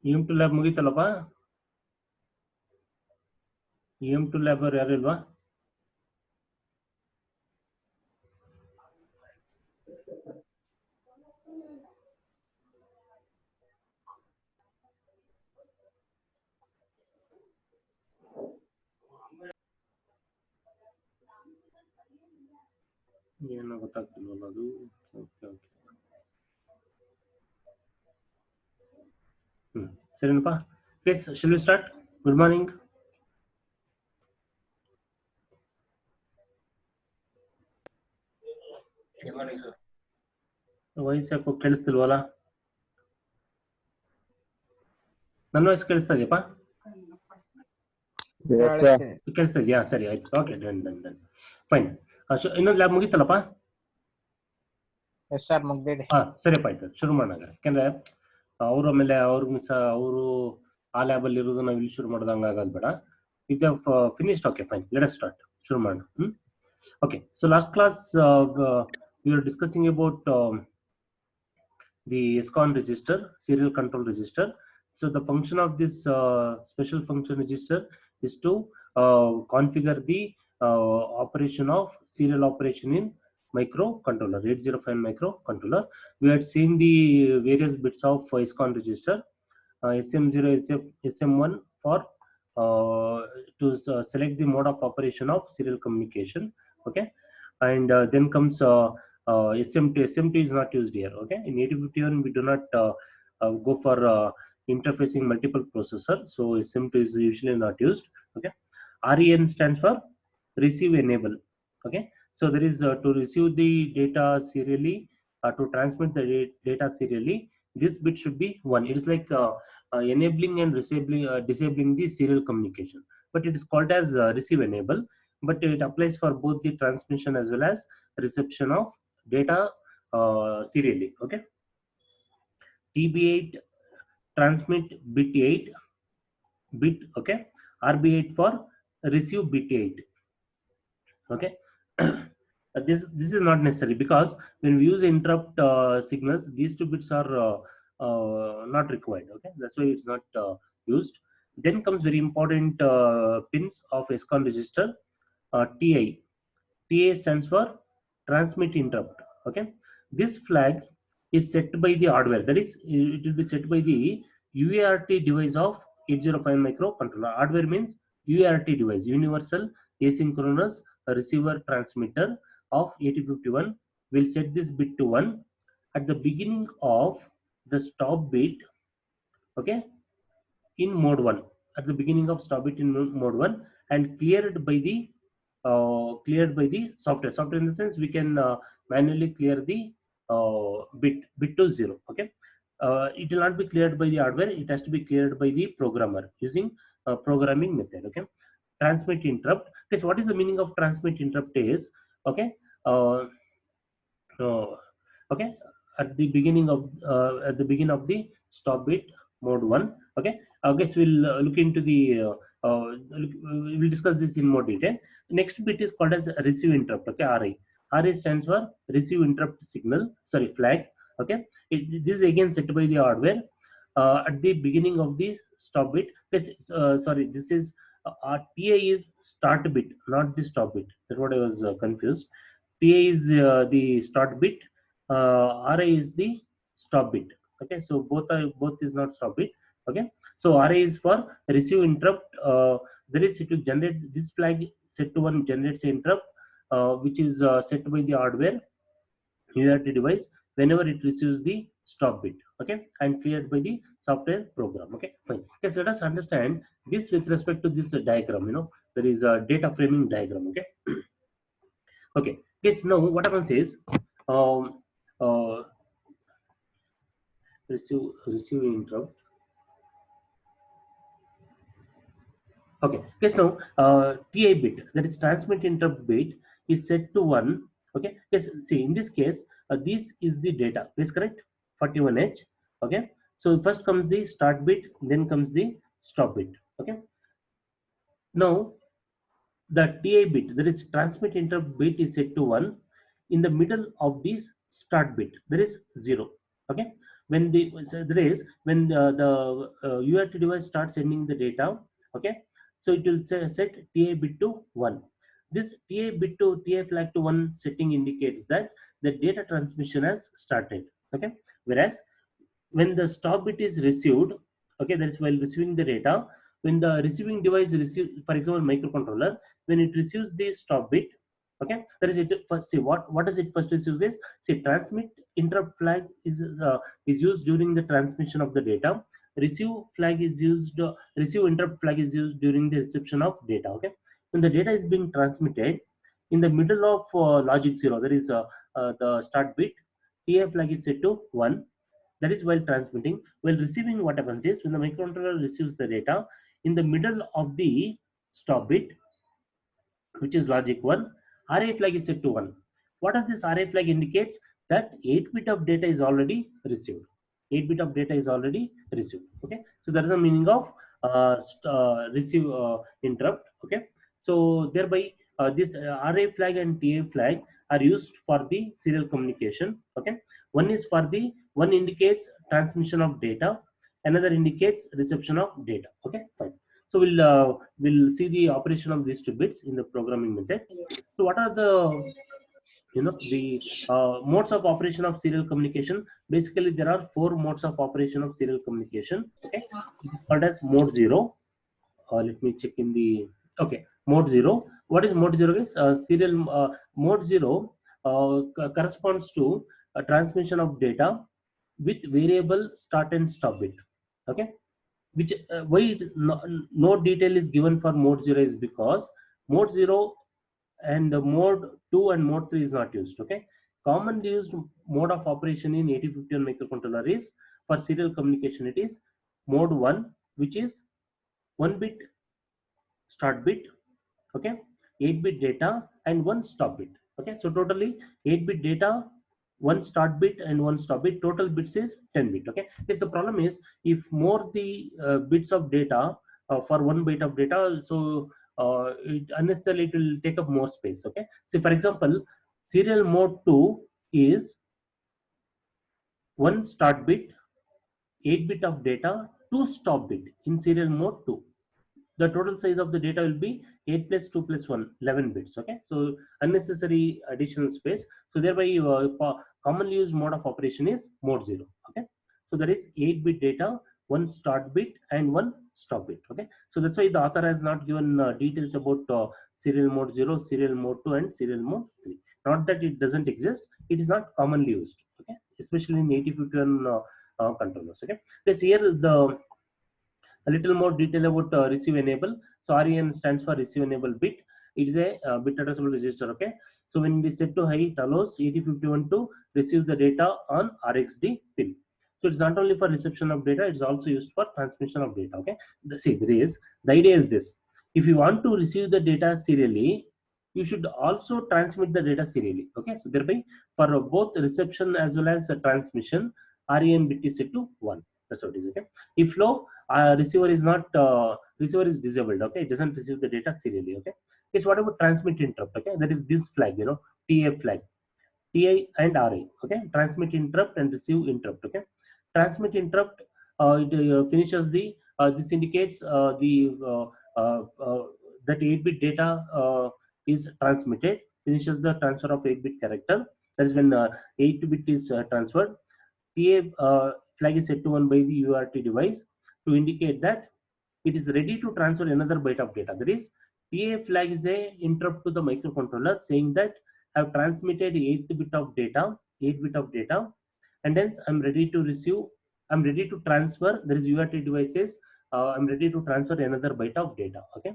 EM2 lab ಮುಗೀತಲ್ಲಪ್ಪ? EM2 lab ಅವ್ರು ಯಾರು ಇಲ್ವಾ? ಏನೋ ಗೊತ್ತಾಗ್ತಿಲ್ವಲ್ಲ ಅದು. ಓಕೆ ಓಕೆ, ಸರಿನಪ್ಪ. Please shall we start? Good morning. Voice ಯಾಕೋ ಕೇಳಿಸ್ತಿಲ್ವಲ್ಲ? ನನ್ನ ವಾಯ್ಸ್ ಕೇಳಿಸ್ತಾ ಇದೆಯಪ್ಪ? ಕೇಳಿಸ್ತಾ ಇದೆಯಾ? ಸರಿ ಆಯ್ತು, okay, done done done, fine. ಇನ್ನೊಂದು ಲ್ಯಾಬ್ ಮುಗೀತಲ್ಲಪ್ಪ? ಎಸ್ ಸರ್, ಮುಗ್ದಿದೆ. ಸರಿಯಪ್ಪ, ಆಯ್ತು, ಶುರು ಮಾಡೋಣ. ಯಾಕೆಂದ್ರೆ ಅವರು ಆಮೇಲೆ ಅವರು ಆ ಲ್ಯಾಬಲ್ಲಿ ಇರೋದು ನಾವು ಇಲ್ಲಿ ಶುರು ಮಾಡ್ದಂಗೆ ಆಗೋದು ಬೇಡ. ಈಗ finished, okay fine, let us start, ಶುರು ಮಾಡೋಣ. Okay, so last class we were discussing about the ISCON register, serial control register. So the function of this special function register is to configure the operation of serial operation in microcontroller, 805 microcontroller. We had seen the various bits of ISCON register, SM0, SM1 for to select the mode of operation of serial communication. Okay, and then comes SMT. SMT is not used here. Okay, in 8051 we do not go for interfacing multiple processor, so SMT is usually not used. Okay, REN stands for receive enable. Okay, so there is to receive the data serially, to transmit the data serially, this bit should be 1. It is like enabling and disabling the serial communication, but it is called as receive enable, but it applies for both the transmission as well as reception of data serially. Okay, TB8 transmit bit 8 bit. Okay, RB8 for receive bit 8. Okay, this is not necessary, because when we use interrupt signals, these two bits are not required. Okay, that's why it's not used. Then comes very important pins of ISCON register. TI. TI stands for transmit interrupt. Okay, this flag is set by the hardware, that is, it will be set by the UART device of 805 microcontroller. Hardware means UART device, universal asynchronous receiver transmitter of 8051 will set this bit to 1 at the beginning of the stop bit. Okay, in mode 1, at the beginning of stop bit in mode 1, and cleared by the software. Software in the sense we can manually clear the bit to 0. Okay, it will not be cleared by the hardware, it has to be cleared by the programmer using programming method. Okay, transmit interrupt. Yes, what is the meaning of transmit interrupt is, okay, okay, at the beginning of the stop bit mode 1. Okay, I guess we'll look into the we'll discuss this in more detail. Next bit is called as receive interrupt. Okay, RI stands for receive interrupt signal, sorry, flag. Okay, this is again set by the hardware at the beginning of the stop bit. This sorry, this is TI is start bit, not the stop bit. That's what I was confused. TI is the start bit, RI is the stop bit. Okay, so both is not stop bit. Okay, so RI is for receive interrupt. There is to generate this flag set to 1 generates interrupt which is set by the hardware UART device whenever it receives the stop bit. Okay, and cleared by the software program. Okay, fine. Yes, let us understand this with respect to this diagram. There is a data framing diagram. Okay. Okay, yes, now what happens is receive interrupt. Okay, yes, now TI bit, that is transmit interrupt bit, is set to 1. Okay, yes, see, in this case this is the data, is correct, 41H. Okay, so first comes the start bit, then comes the stop bit. Okay, now the TI bit, that is transmit interrupt bit, is set to 1. In the middle of the start bit there is 0. Okay, when the UART device starts sending the data, okay, so it will set TA bit to 1. This TA flag to 1 setting indicates that the data transmission has started, okay. Whereas when the stop bit is received, okay, that is while receiving the data, when the receiving device receives, for example microcontroller, when it receives the stop bit, okay, that is it first. See what does it first receive this? See, transmit interrupt flag is used during the transmission of the data. Receive interrupt flag is used during the reception of data, okay. When the data is being transmitted, in the middle of logic 0, there is the start bit, TA flag is set to 1. That is while transmitting. While receiving, what happens is when the microcontroller receives the data, in the middle of the stop bit, which is logic 1, RA flag is set to 1. What does this RA flag indicates? That 8 bit of data is already received. 8 bit of data is already received. Okay, so that is the meaning of receive interrupt. Okay, so thereby this RA flag and TA flag are used for the serial communication. Okay, one indicates transmission of data, another indicates reception of data. Okay, fine. So we'll see the operation of these two bits in the programming method. So what are the the modes of operation of serial communication? Basically, there are 4 modes of operation of serial communication. Okay, it is called as mode 0. Let me check in the okay mode 0. What is mode 0 is serial mode 0 corresponds to a transmission of data with variable start and stop bit. Okay, which why no detail is given for mode 0 is because mode 0 and the mode 2 and mode 3 is not used. Okay, commonly used mode of operation in 8051 microcontroller is for serial communication, it is mode 1, which is 1 bit start bit, okay, 8 bit data and 1 stop bit. Okay, so totally 8 bit data, 1 start bit and 1 stop bit, total bits is 10 bit. Okay, if the problem is if more the bits of data for 1 byte of data, so it unnecessarily it will take up more space. Okay, so for example serial mode 2 is 1 start bit, 8 bit of data, 2 stop bit in serial mode 2. The total size of the data will be 8 plus 2 plus 1, 11 bits. Okay, so unnecessary additional space. So thereby commonly used mode of operation is mode 0. Okay, so there is 8 bit data, 1 start bit and 1 stop bit. Okay, so that's why the author has not given details about serial mode 0, serial mode 2 and serial mode 3. Not that it doesn't exist, it is not commonly used. Okay, especially in 8051 controllers. Okay, this here the a little more detail about receive enable. So REN stands for receive enable bit. It is a bit addressable register. Okay, so when we set to high, it allows 8051 to receive the data on RxD pin. So it's not only for reception of data, it's also used for transmission of data. Okay, see, the idea is this: if you want to receive the data serially, you should also transmit the data serially. Okay, so thereby for both reception as well as transmission, REN bit is set to 1. That's what it is. Okay, if low, receiver is disabled. Okay, it doesn't receive the data serially. Okay, it's what about transmit interrupt? Okay, that is this flag, TA flag, TI and RA. Okay, transmit interrupt and receive interrupt. Okay, transmit interrupt, it finishes the this indicates that 8 bit data is transmitted, finishes the transfer of 8 bit character. That is when 8 bit is transferred. TA flag is set to 1 by the UART device to indicate that it is ready to transfer another byte of data. That is, TA flag is a interrupt to the microcontroller saying that I have transmitted 8 bit of data, and hence I'm ready to receive, I'm ready to transfer. There is UART devices. I'm ready to transfer another byte of data. Okay,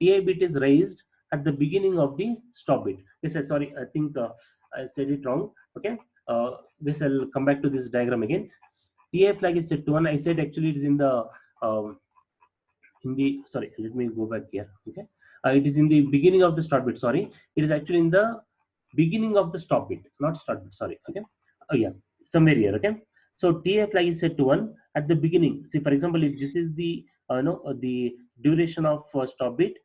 TA bit is raised at the beginning of the stop bit. Yes, sorry, I think I said it wrong. Okay, this I'll come back to this diagram again. TA flag is set to 1. I said actually it is in the sorry, let me go back here. Okay, it is in the beginning of the start bit. Sorry, it is actually in the beginning of the stop bit, not start bit. Sorry. Okay, oh yeah, somewhere here. Okay, so TA flag is set to 1 at the beginning. See, for example, if this is the the duration of stop bit,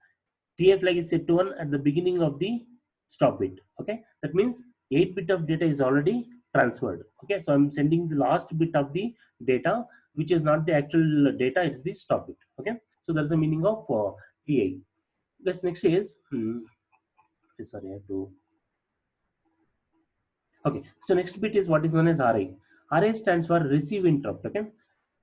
TA flag is set to 1 at the beginning of the stop bit. Okay, that means 8 bit of data is already transferred. Okay, so I'm sending the last bit of the data, which is not the actual data, it's the stop bit. Okay, so that's the meaning of TI. This next is sorry, I have to. Okay, so next bit is what is known as RI. RI stands for receive interrupt. Okay,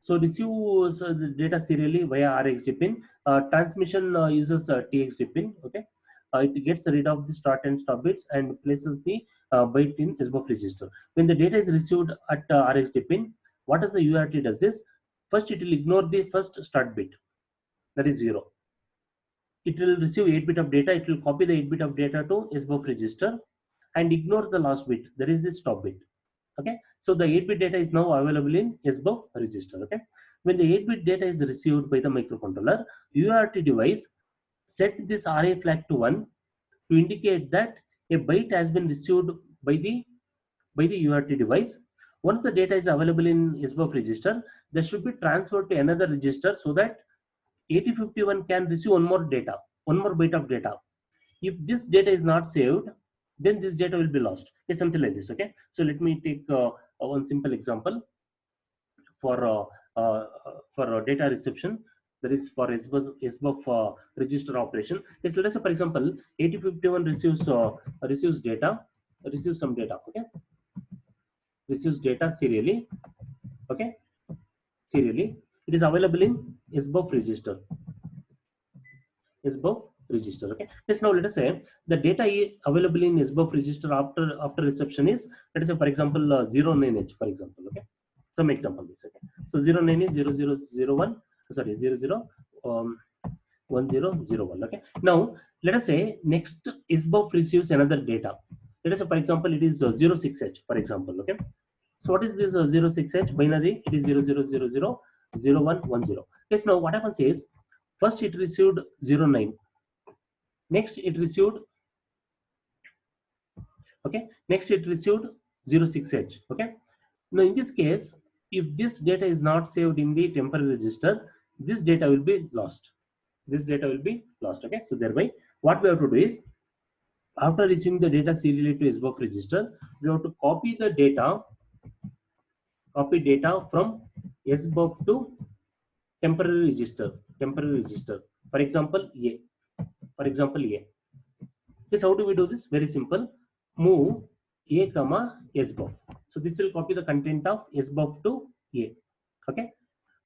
so receive the data serially via RxD pin. Transmission uses TXD pin. Okay, it gets rid of the start and stop bits and places the byte in SBUF register. When the data is received at RxD pin, what does the UART does is first it will ignore the first start bit, that is 0. It will receive 8 bit of data. It will copy the 8 bit of data to SBUF register and ignore the last bit, that is the stop bit. Okay, so the 8 bit data is now available in SBUF register. Okay, when the 8 bit data is received by the microcontroller, UART device set this RA flag to 1 to indicate that a byte has been received by the UART device. Once the data is available in SBUF register, that should be transferred to another register so that 8051 can receive one more byte of data. If this data is not saved, then this data will be lost. It's something like this. Okay, so let me take one simple example for data reception, that is for SBUF register operation. Yes, let us say for example 8051 receives data, receives some data. Okay, receives data serially. Okay, serially it is available in SBUF register. SBUF register. Okay, let's now let us say the data available in SBUF register after reception is, let us say for example 09H for example. Okay, some example is. Okay, so 09 is 0001, sorry 00 1001. Okay, now let us say next SBUF receives another data. Let us say for example it is 06H for example. Okay, so what is this 06H binary? It is 00000110. Yes, now what happens is first it received 09, next it received, okay, next it received 06H. Okay, now in this case, if this data is not saved in the temporary register, this data will be lost. This data will be lost. Okay, so thereby what we have to do is, after reaching the data serially to SBUF register, we have to copy data from SBUF to temporary register. For example A. Yes, how do we do this? Very simple. Move A comma SBUF. So this will copy the content of SBUF to A. Okay.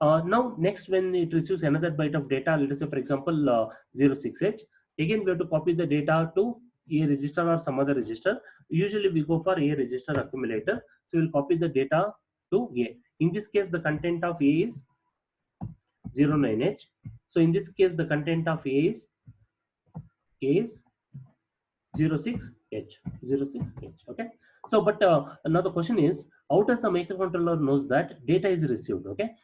Now next, when it receives another byte of data, let us say for example 06H, again we have to copy the data to A register or some other register. Usually we go for A register accumulator. So we'll copy the data to A. In this case, the content of A is 09H. So in this case, the content of A is 06H. Okay, so but now the question is, how does the microcontroller knows that data is received? Okay,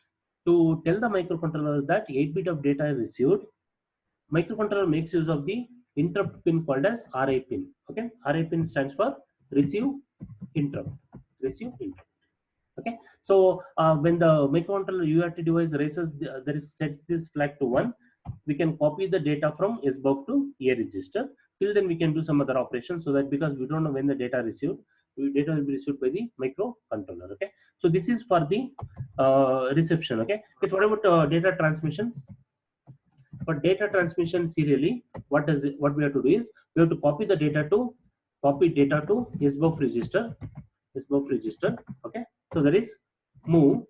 to tell the microcontroller that 8 bit of data is received, microcontroller makes use of the interrupt pin called as RI pin. Okay, RI pin stands for receive interrupt. Okay, so when the microcontroller UART device raises sets this flag to 1, we can copy the data from SBUF to A register. Till then we can do some other operations, so that because we don't know when the data received, data will be received by the microcontroller. Okay, so this is for the reception. Okay, yes, what about data transmission? For data transmission serially, what we have to do is, we have to copy data to SBUF register. Okay, so that is move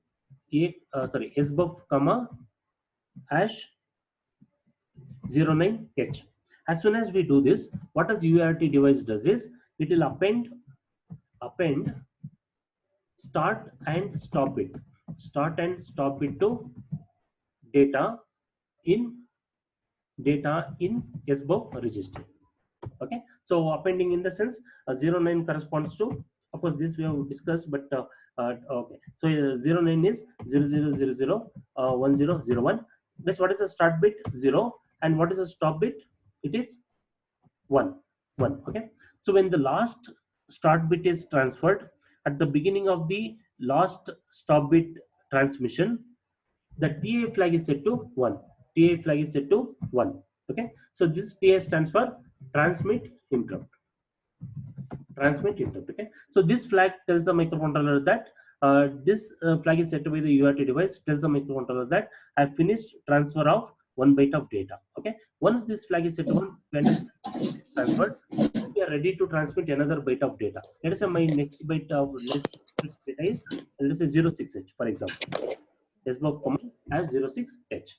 SBUF comma hash 09H. As soon as we do this, what does UART device does is, it will append start and stop it to data in SBUF register. Okay, so appending in the sense 09 corresponds to, of course this we have discussed, but okay, so 09 is 00001001. That's what is the start bit 0, and what is the stop bit? It is 1. Okay, so when the last start bit is transferred at the beginning of the last stop bit transmission, the TA flag is set to 1. Okay, so this TA stands for transmit interrupt. transmit interrupt. Okay, so this flag tells the microcontroller that this flag is set by the UART device, tells the microcontroller that I finished transfer of 1 byte of data. Okay, once this flag is set to 1, when it's transferred, we are ready to transmit another byte of data. Let us say my next byte of data is, let us say 06H, for example. SBUF command as 06H.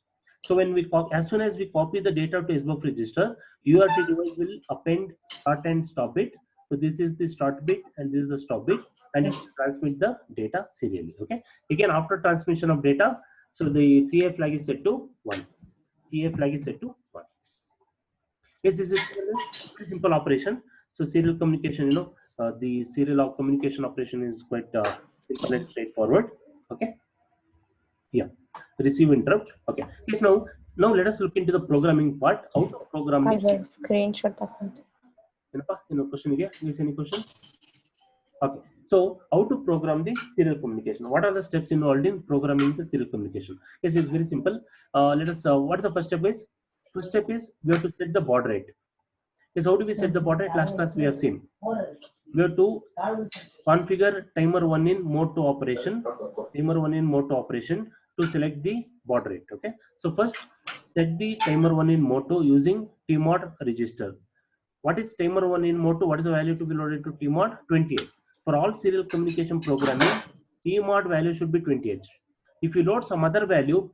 So when we as soon as we copy the data to SBUF register, UART device will append start and stop bit. So this is the start bit and this is the stop bit, and it will transmit the data serially. Okay. Again, after transmission of data, so the TA flag is set to 1. TA flag is set to 1. Yes, this is a pretty simple operation. So serial communication, the serial communication operation is quite simple and straightforward. Okay. Yeah, receive interrupt. Okay. Yes, now let us look into the programming part. How to program the screenshot. Question idea? Is any question? Okay. So how to program the serial communication? What are the steps involved in programming the serial communication? Yes, it's very simple. Let us. What is the first step is? First step is we have to set the baud rate. Yes, how do we set the baud rate? Last class we have seen. We have to configure timer 1 in mode 2 operation. Timer 1 in mode 2 operation to select the baud rate. Okay. So first set the timer 1 in mode 2 using tmod register. What is timer 1 in mode 2? What is the value to be loaded to tmod? 28. For all serial communication programming, tmod value should be 28. If you load some other value,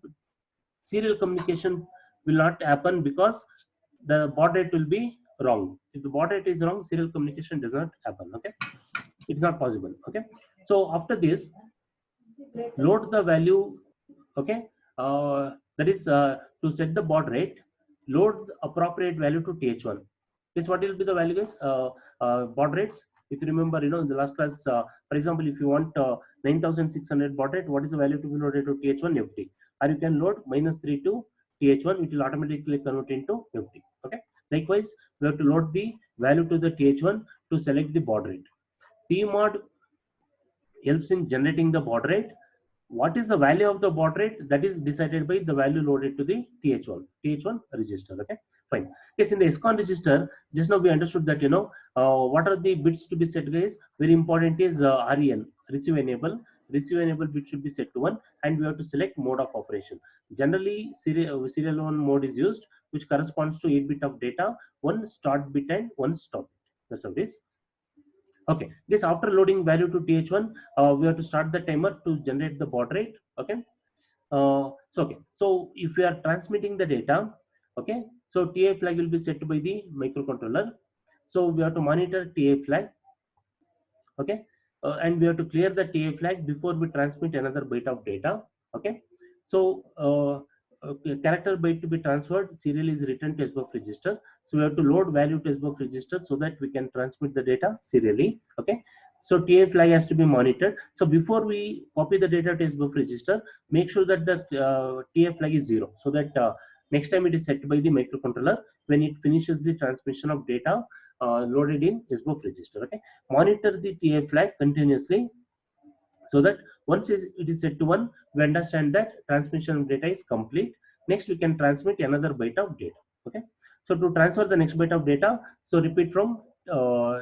serial communication will not happen because the baud rate will be wrong. If the baud rate is wrong, serial communication does not happen. Okay, it's not possible. Okay, so after this, load the value. Okay, that is to set the baud rate, load the appropriate value to th1. This what will be the value, guys? Baud rates, if you remember, in the last class, for example, if you want 9600 baud rate, what is the value to be loaded to th1? FT. Or you can load -3 to th1, it will automatically convert into FT. Okay, likewise we have to load the value to the th1 to select the baud rate. Tmod helps in generating the baud rate. What is the value of the baud rate? That is decided by the value loaded to the th1 register. Okay, fine. Yes, in the SCON register, just now we understood that what are the bits to be set, guys? Very important is REN, receive enable. Receive enable bit should be set to 1, and we have to select mode of operation. Generally, serial 1 mode is used, which corresponds to 8 bit of data, 1 start bit and 1 stop bit. That's how it is. Okay, this after loading value to th1, we have to start the timer to generate the baud rate. Okay, so if we are transmitting the data, okay, so TA flag will be set by the microcontroller. So we have to monitor TA flag. Okay, and we have to clear the TA flag before we transmit another byte of data. Okay, so character byte to be transferred, serial is written to SBUF register. So we have to load value to SBUF register so that we can transmit the data serially. Okay, so TA flag has to be monitored. So before we copy the data to SBUF register, make sure that the TA flag is 0, so that next time it is set by the microcontroller when it finishes the transmission of data loaded in SBUF register. Okay, monitor the TA flag continuously, so that once it is set to 1, we understand that transmission of data is complete. Next, we can transmit another byte of data. Okay, so to transfer the next byte of data, so repeat from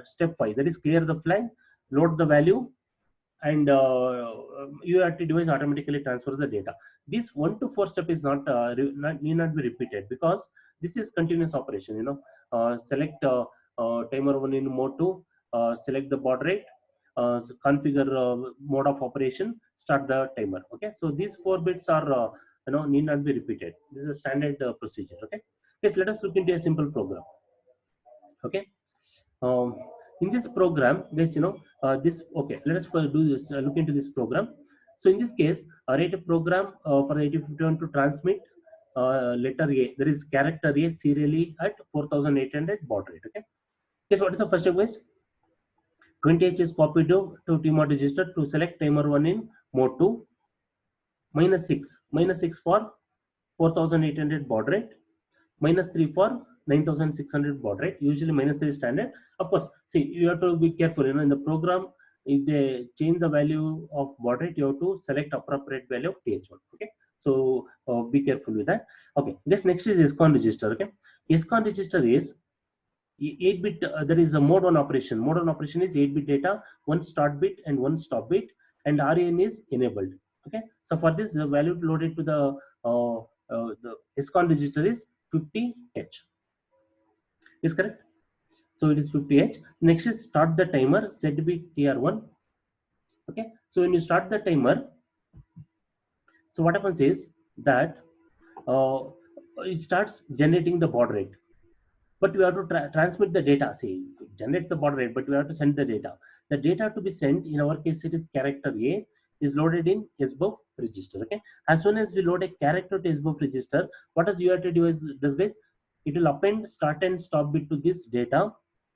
step 5, that is clear the flag, load the value, and UART device automatically transfers the data. This 1 to 4 step is need not be repeated, because this is continuous operation. Select timer 1 in mode 2, select the baud rate, configure mode of operation, start the timer. Okay, so these 4 bits are need not be repeated. This is a standard procedure. Okay, yes, let us look into a simple program. Okay, in this program, guys, okay, let us do this. Look into this program. So in this case, write a program for 8051 to transmit letter A, there is character A serially at 4800 baud rate. Okay, guess what is the first step, guys? 20H is copied to tmod register to select timer 1 in mode 2, -6 for 4800 baud rate, -3 for 9600 baud rate. Usually -3 is standard. Of course, see, you have to be careful. In the program, if they change the value of baud rate, you have to select appropriate value of th1. Okay, so be careful with that. Okay, this next is SCON register. Okay, SCON register is 8-bit, there is a mode 1 operation. Mode 1 operation is 8-bit data, one start bit and one stop bit, and RAN is enabled. Okay, so for this, the value loaded to the SCON register is 50H. Is correct? So it is 50H. Next is start the timer, set bit TR1. Okay, so when you start the timer, so what happens is that uh, it starts generating the baud rate. But you have to transmit the data. See, it generates the baud rate, but you have to send the data. The data to be sent, in our case, it is character A, is loaded in SBUF register. Okay. As soon as we load a character to SBUF register, what does UART does, guys? It will append start and stop bit to this data.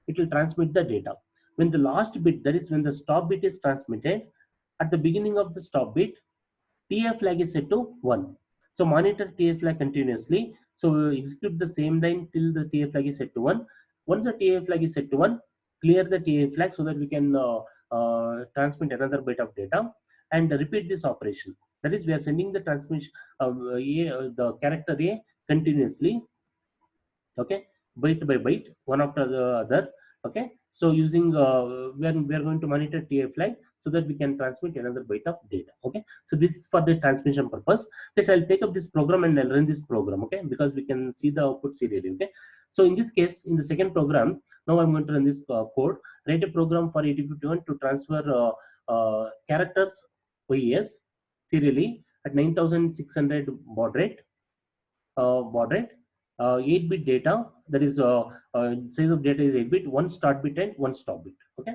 It will transmit the data. When the last bit, that is when the stop bit is transmitted, at the beginning of the stop bit, TF flag is set to 1. So monitor TF flag continuously. So execute the same line till the TF flag is set to 1. Once the TF flag is set to 1, clear the TF flag so that we can transmit another byte of data and repeat this operation. That is, we are sending the transmission of the character A continuously. Okay, byte by byte, one after the other. Okay, so using we are going to monitor TF flag so that we can transmit another byte of data. Okay, so this is for the transmission purpose. Yes, I'll take up this program and I'll run this program. Okay, because we can see the output serially. Okay, so in this case, in the second program, now I'm going to run this code. Write a program for 8051 to transfer characters OES serially at 9600 baud rate. 8-bit data, that is size of data is 8-bit, one start bit and one stop bit. Okay,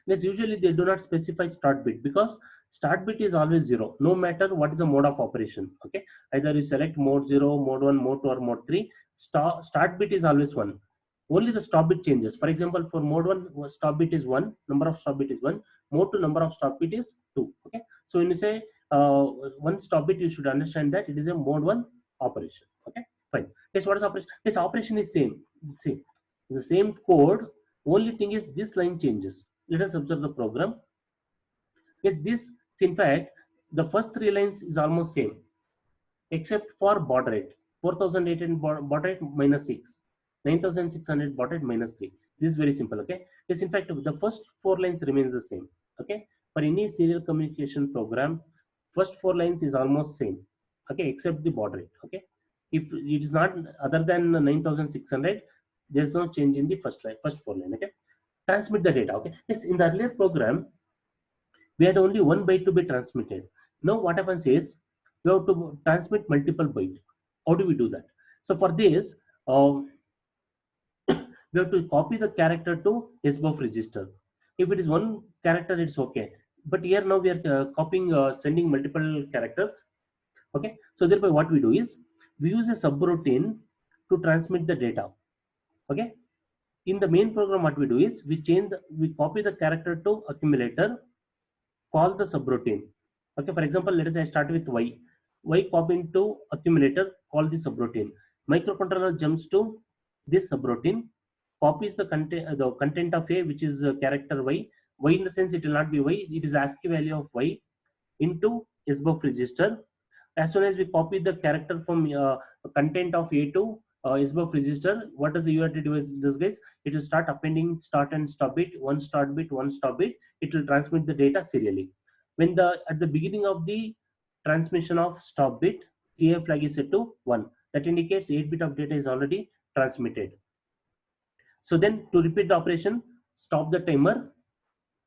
yes, usually they do not specify start bit because start bit is always 0 no matter what is the mode of operation. Okay, either you select mode 0, mode 1, mode 2 or mode 3, start bit is always 1. Only the stop bit changes. For example, for mode 1, stop bit is 1, number of stop bit is 1, mode 2, number of stop bit is 2. Okay, so when you say one stop bit, you should understand that it is a mode 1 operation. Okay, fine. Yes, what is operation? This operation is same. See, the same code. Only thing is this line changes. Let us observe the program. Yes, this in fact the first 3 lines is almost same, except for baud rate. 4,800 baud rate minus 6, 9,600 baud rate minus 3. This is very simple. Okay. Yes, in fact the first 4 lines remains the same. Okay. For any serial communication program, first 4 lines is almost same. Okay, except the baud rate. Okay. If it is not other than 9,600, there is no change in the first line, first 4 line. Okay, transmit the data. Okay, yes, in the earlier program we had only one byte to be transmitted. Now what happens is we have to transmit multiple bytes. How do we do that? So for this, we have to copy the character to SBUF register. If it is one character, it's okay. But here now we are copying, sending multiple characters. Okay, so thereby what we do is we use a subroutine to transmit the data. Okay, in the main program what we do is we copy the character to accumulator, call the subroutine. Okay, for example, let us say I start with y copy into accumulator, call the subroutine. Microcontroller jumps to this subroutine, copies the content of a, which is character y in the sense it will not be y, it is ASCII value of y, into SBUF register. As soon as we copy the character from content of A to SBUF register, what does the UART do, guys? It will start appending start and stop bit, one start bit, one stop bit. It will transmit the data serially. When at the beginning of the transmission of stop bit, TF flag is set to 1. That indicates 8-bit of data is already transmitted. So then to repeat the operation, stop the timer.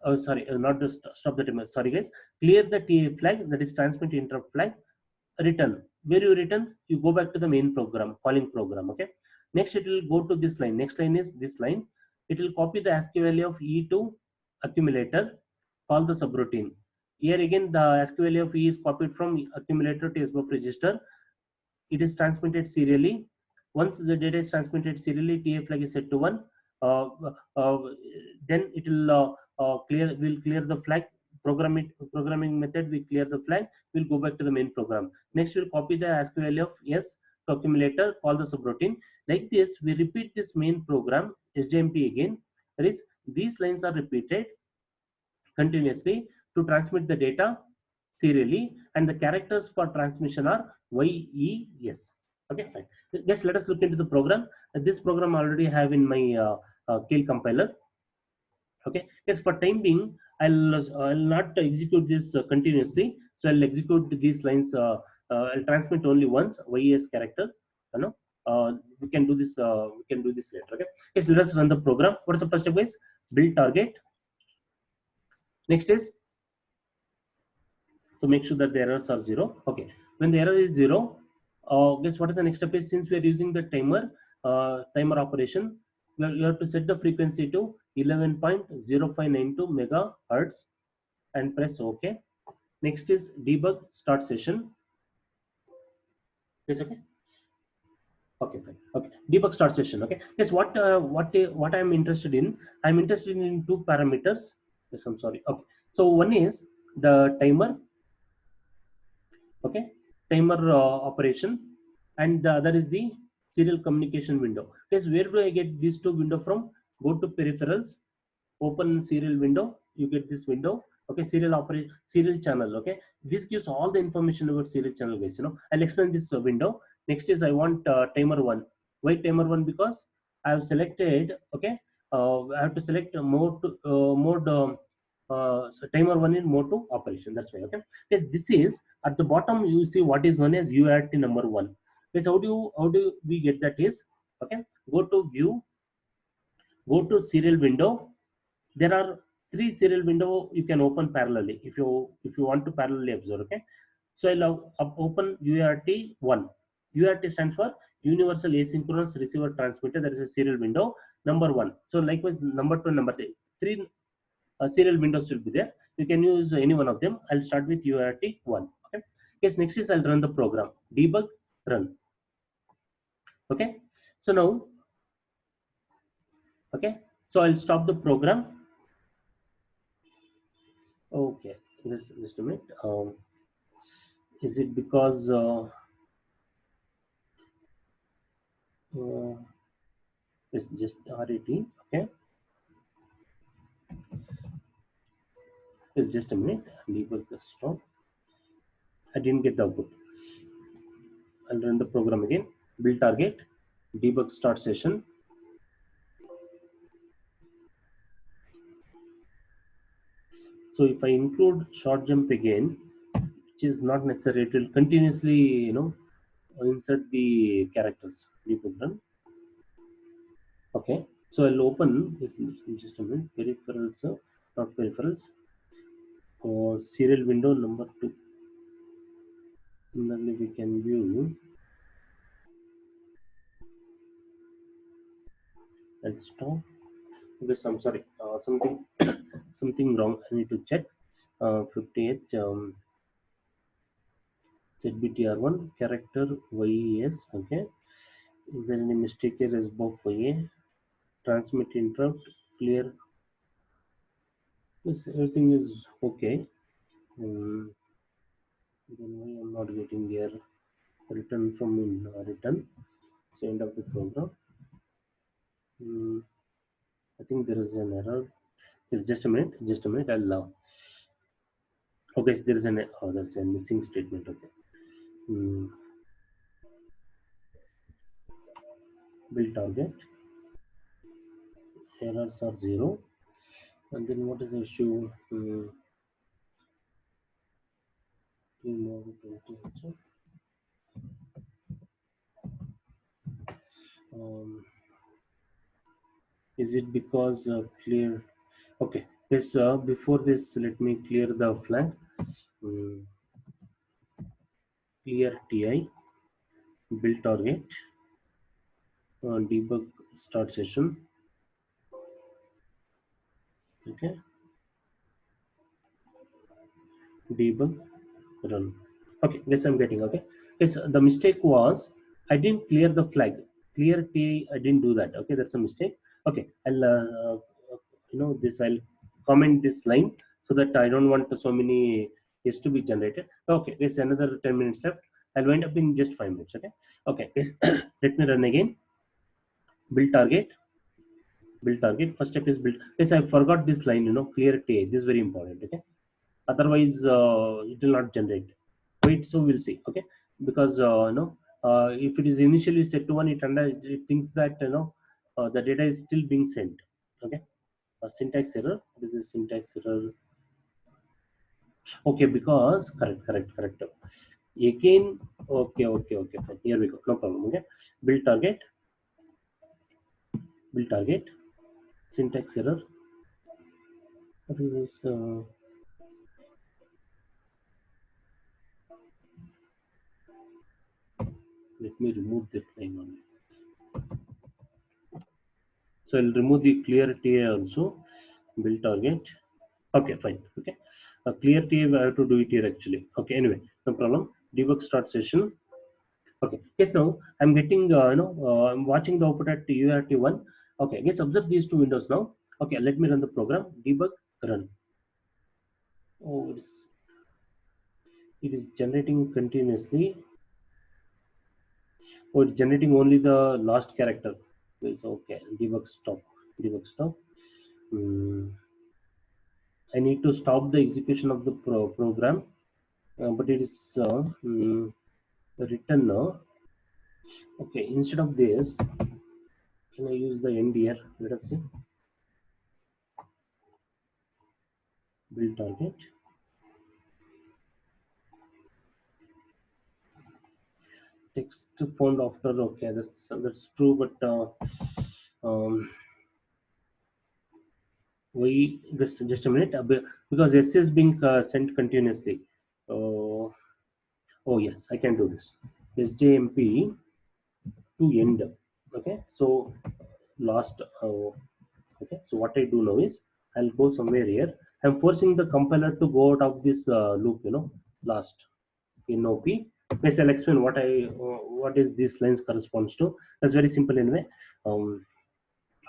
Not the stop the timer. Sorry guys. Clear the TF flag, that is transmit interrupt flag. Return. Where you return, you go back to the main program, calling program. Okay. Next it will go to this line. Next line is this line. It will copy the ASCII value of E to accumulator, call the subroutine. Here again the ASCII value of E is copied from accumulator to SBUF register. It is transmitted serially. Once the data is transmitted serially, TF flag is set to 1. Then it will clear the flag. Programming method, we clear the flag. We'll go back to the main program. Next we'll copy the ASCII value of S to accumulator, call the subroutine. Like this we repeat this main program SJMP again. That is, these lines are repeated continuously to transmit the data serially, and the characters for transmission are YES. Okay, fine. Yes, let us look into the program. This program I already have in my Kill compiler. Okay, yes, for time being, I'll not execute this continuously. So I'll execute these lines. I'll transmit only once yes character. You know, we can do this. We can do this later. Okay. Yes, let us run the program. What is the first step? Is build target. Next is, so make sure that the errors are zero. Okay. When the error is zero, guess what is the next step? Is since we are using the timer operation, you have to set the frequency to 11.0592 megahertz and press OK. Next is debug start session. Yes, okay. Okay, fine. Okay, debug start session. Okay, yes. What I'm interested in? I'm interested in two parameters. Yes, I'm sorry. Okay, so one is the timer. Okay, timer operation, and the other is the serial communication window. Yes, where do I get these two window from? Go to peripherals, open serial window, you get this window. Okay, serial channel. Okay, this gives all the information about serial channel, guys. I'll explain this window. Next is I want timer one. Why timer one? Because I have selected. Okay, I have to select mode. So timer one in mode to operation. That's why. Okay, yes, this is at the bottom. You see what is known as UART number one. Yes, how do we get that? Is okay. Go to view. Go to serial window. There are three serial window you can open parallelly if you want to parallelly observe. Okay, so I'll open UART1. UART stands for universal asynchronous receiver transmitter. There is a serial window number one. So likewise number two, number three serial windows will be there. You can use any one of them. I'll start with UART1. Okay, yes, next is I'll run the program debug run. Okay, so now, okay, so I'll stop the program. Okay, just a minute. Is it because it's just RET? Okay, it's just a minute. Debug the stop. I didn't get the output. I'll run the program again. Build target, debug start session. So if I include short jump again, which is not necessary, it will continuously, insert the characters. Debug run. Okay, so I'll open this in just a minute. Peripherals, not peripherals. Serial window number two. Similarly, we can view and stop. Because I'm sorry, something wrong. I need to check. 58 ZBTR1 character YES. Okay, is there any mistake here? Is both YA transmit interrupt clear? Yes, everything is okay. Then why I'm not getting their return from return? It's the end of the program. I think there is an error. Just a minute. Just a minute. Okay, so there is there's a missing statement. Okay. Build target. Errors are zero. And then what is the issue? Is it because clear? Okay. This before this, let me clear the flag. Clear TI. Build target. Debug start session. Okay. Debug run. Okay, this I'm getting. Okay, yes, the mistake was I didn't clear the flag. Clear T, I didn't do that. Okay, that's a mistake. Okay, I'll comment this line so that I don't want so many is to be generated. Okay, there's another 10 minutes left. I'll wind up in just 5 minutes. Okay, okay, yes, let me run again. Build target. Build target. First step is build. Yes, I forgot this line. Clear TI. This is very important. Okay, otherwise it will not generate. Wait, so we'll see. Okay, because if it is initially set to one, it thinks that the data is still being sent. Okay, syntax error. This is syntax error. Okay, because correct. Again, okay, fine. Here we go. No problem. Okay, build target, syntax error. What is this? Let me remove that line only. So I'll remove the clear TA also. Build target. Okay, fine. Okay. Clear TA, I have to do it here actually. Okay, anyway, no problem. Debug start session. Okay. Yes, now I'm getting, I'm watching the output at UART1. Okay, let's observe these two windows now. Okay, let me run the program. Debug, run. Oh, it is generating continuously. Oh, it's generating only the last character. Yes, okay, debug stop. Debug stop. Hmm. I need to stop the execution of the program, but it is written now. Okay, instead of this, can I use the end here? Let us see. Build target. Text found after. Okay, that's true, but we just a minute because S is being sent continuously. Oh yes, I can do this. SJMP to end. Okay, so last. Okay, so what I do now is I'll go somewhere here. I'm forcing the compiler to go out of this loop. Last in OP. Yes, I'll explain what is this lines corresponds to. That's very simple anyway.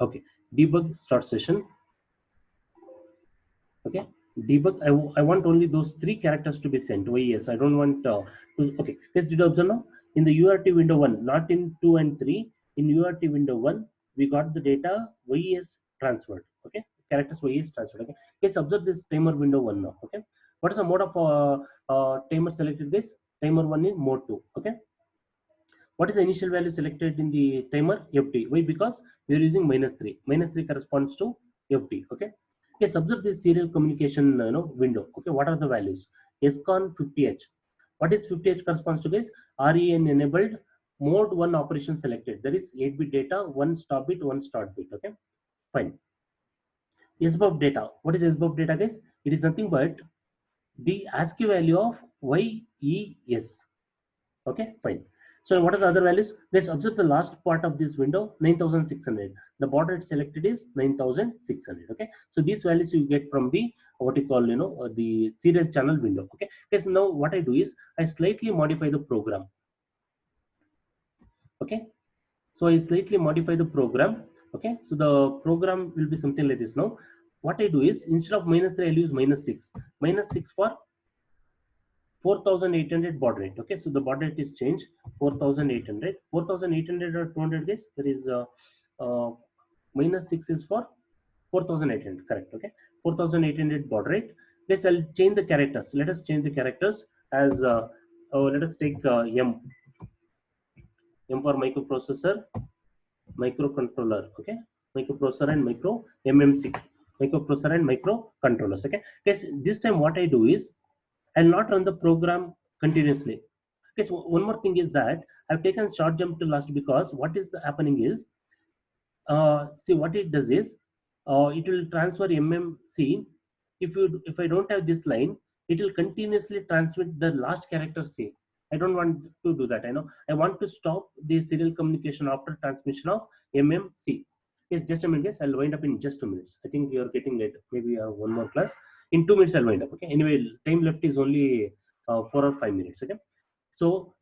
Okay, debug start session. Okay, debug. I want only those three characters to be sent. Yes, I don't want to. Okay, let's do the observe now. In the URT window 1, not in 2 and 3. In URT window 1, we got the data Y is transferred. Okay, characters Y is transferred. Okay, let's observe this timer window 1 now. Okay, what is the mode of timer selected? This timer 1 is mode 2. Okay, what is the initial value selected in the timer? FT. Why? Because we are using -3. -3 corresponds to FT. Okay. Yes, observe this serial communication window. Okay, what are the values? SCON 50H. What is 50H corresponds to? Guys, REN enabled mode 1 operation selected. There is 8-bit data, 1 stop bit, 1 start bit. Okay, fine. SBUF data. What is SBUF data, guys? It is nothing but the ASCII value of YES. Okay, fine. So what are the other values? Let's observe the last part of this window, 9600. The border selected is 9600. Okay, so these values you get from the what you call the serial channel window. Okay, okay. So now what I do is I slightly modify the program. Okay, so I slightly modify the program. Okay, so the program will be something like this. Now what I do is instead of -3, I'll use -6. -6 for 4800 baud rate. Okay, so the baud rate is changed. 4800 or 200 is there is uh, -6 is for 4800, correct? Okay, 4800 baud rate. I'll change the characters. Let us change the characters as let us take M for microprocessor, microcontroller. Okay, microprocessor and micro MMC, microprocessor and microcontrollers. Okay, yes, this time what I do is I'll not run the program continuously. Okay, so one more thing is that I've taken short jump to last because what is happening is, see what it does is, it will transfer MMC. If I don't have this line, it will continuously transmit the last character C. I don't want to do that. I know I want to stop the serial communication after transmission of MMC. Yes, just a minute. Yes, I'll wind up in just 2 minutes. I think you're getting late. Maybe one more class. In 2 minutes, I'll wind up. Okay. Anyway, time left is only 4 or 5 minutes. Okay. So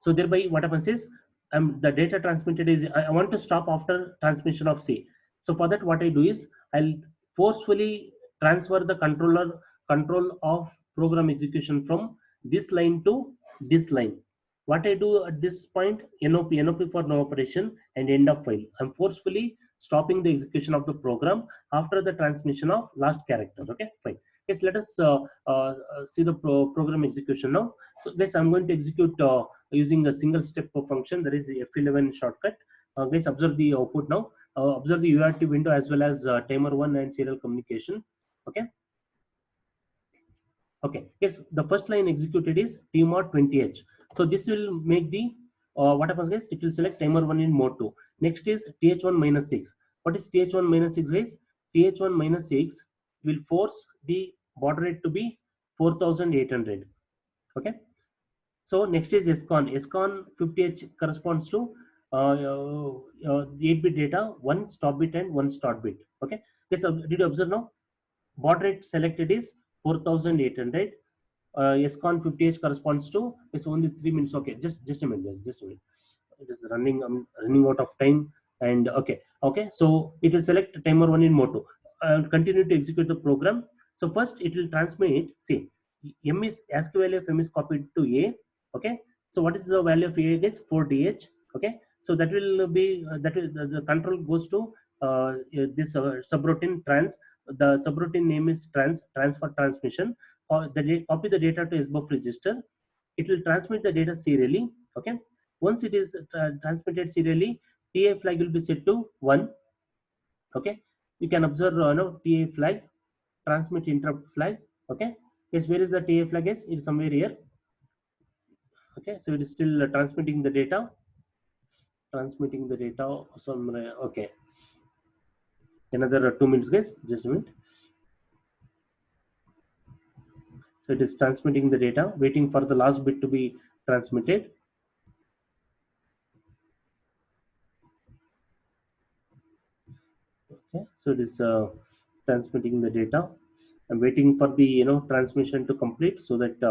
thereby what happens is the data transmitted is I want to stop after transmission of C. So for that what I do is I'll forcefully transfer the control of program execution from this line to this line. What I do at this point, NOP for no operation and end of file. I'm forcefully stopping the execution of the program after the transmission of last character. Okay, fine. Yes, let us see the program execution now. So this I'm going to execute using a single step function. There is F11 shortcut. Guys, observe the output now. Observe the UART window as well as timer 1 and serial communication. Okay. Okay. Yes, the first line executed is tmod 20h. So this will make the what happens, guys? It will select timer 1 in mode 2. Next is th1 minus 6. What is th1 minus 6, guys? th1 minus 6 will force the baud rate to be 4800. Okay. So next is SCON. SCON 50h corresponds to 8-bit data, 1 stop bit and 1 start bit. Okay. Yes, did you observe now? Baud rate selected is 4800. SCON 50h corresponds to, it's only 3 minutes. Okay, just a minute, just a minute. It is running. I'm running out of time. And okay. So it will select timer 1 in mode 2. I'll continue to execute the program. So first it will transmit. See, M is ASCII value of M is copied to A. Okay. So what is the value of A? Is 4DH. Okay. So that will be that is the control goes to this subroutine trans. The subroutine name is transfer transmission. Copy the data to SBUF register. It will transmit the data serially. Okay. Once it is transmitted serially, TA flag will be set to 1. Okay. You can observe TA flag, transmit interrupt flag. Okay. Yes, where is the TA flag? Is it's somewhere here. Okay. So it is still transmitting the data. Transmitting the data somewhere. Okay. Another 2 minutes, guys. Just a minute. So it is transmitting the data, waiting for the last bit to be transmitted. Okay, so it is transmitting the data. I'm waiting for the transmission to complete so that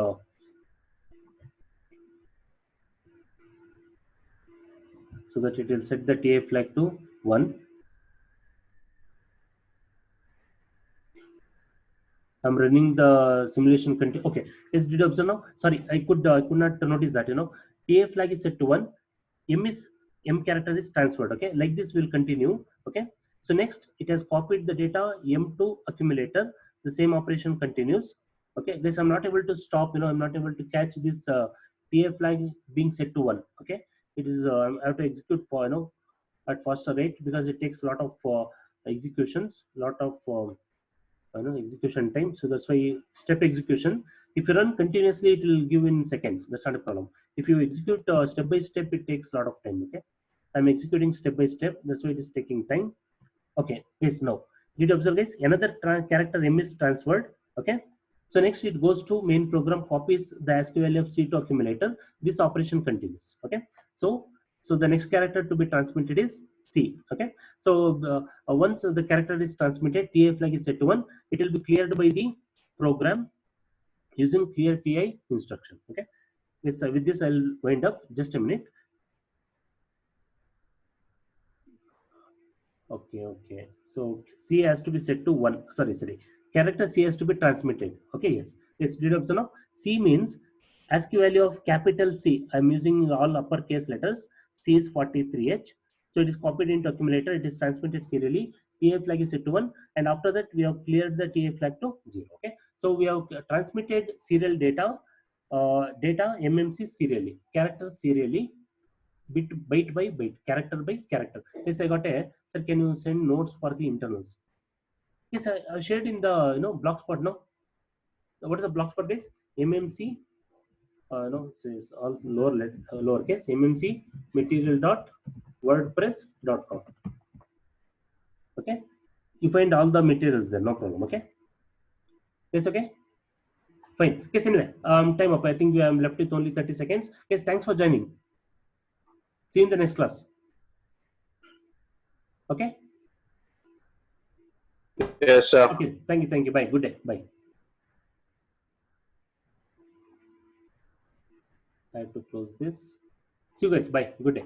it will set the TA flag to 1. I'm running the simulation. Okay, yes, did you observe now? Sorry, I could not notice that. TA flag is set to 1. M character is transferred. Okay, like this will continue. Okay, so next it has copied the data M to accumulator. The same operation continues. Okay, this I'm not able to stop. I'm not able to catch this TA flag being set to 1. Okay, it is I have to execute for at faster rate because it takes a lot of executions, lot of execution time. So that's why step execution. If you run continuously, it will give in seconds. That's not a problem. If you execute step by step, it takes a lot of time. Okay, I'm executing step by step. That's why it is taking time. Okay, yes, now did you observe, guys? Another character M is transferred. Okay, so next it goes to main program, copies the ASCII value of C to accumulator. This operation continues. Okay, so the next character to be transmitted is C. Okay, so once the character is transmitted, TA flag is set to 1. It will be cleared by the program using clear TI instruction. Okay, yes, with this I'll wind up. Just a minute. Okay. So C has to be set to 1. Sorry. Character C has to be transmitted. Okay, yes. It's deduction of C means ASCII value of capital C. I'm using all uppercase letters. C is 43H. So it is copied into accumulator. It is transmitted serially. TA flag is set to 1. And after that, we have cleared the TA flag to 0. Okay. So we have transmitted serial data, MMC serially, character serially, byte by byte, character by character. Yes, I got a. Sir, can you send notes for the internals? Yes, I shared in the Blogspot. No, what is the Blogspot, guys? MMC. No, it says all lowercase. MMC material.wordpress.com. Okay, you find all the materials there. No problem. Okay. Yes. Okay. Fine. Yes. Anyway, time up. I think we am left with only 30 seconds. Yes. Thanks for joining. See you in the next class. Okay. Yes, sir. Okay. Thank you. Bye. Good day. Bye. I have to close this. See you guys. Bye. Good day.